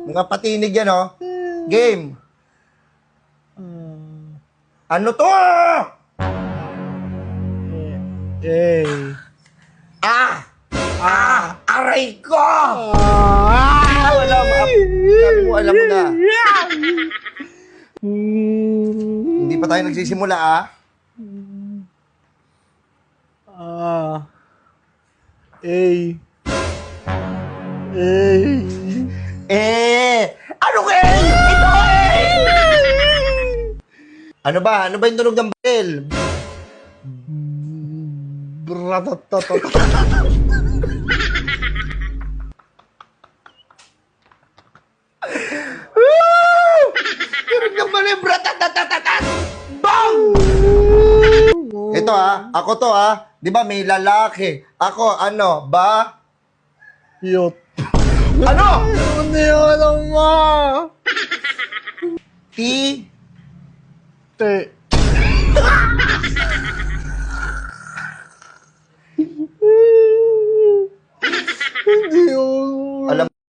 Mga patinig yan, oh. Game. Ano to? Aray ko! Alam mo na. Hindi pa tayo nagsisimula, ah. Ano ka, Ito, Ano ba? Ano ba yung tunog ng bell? Tunog ng bell, bratatatatatan! Bang! Ito, ako to, Di ba may lalaki? Ako, ano, ba? Yot. Ano? Hindi ko alam mo. Ti? Te.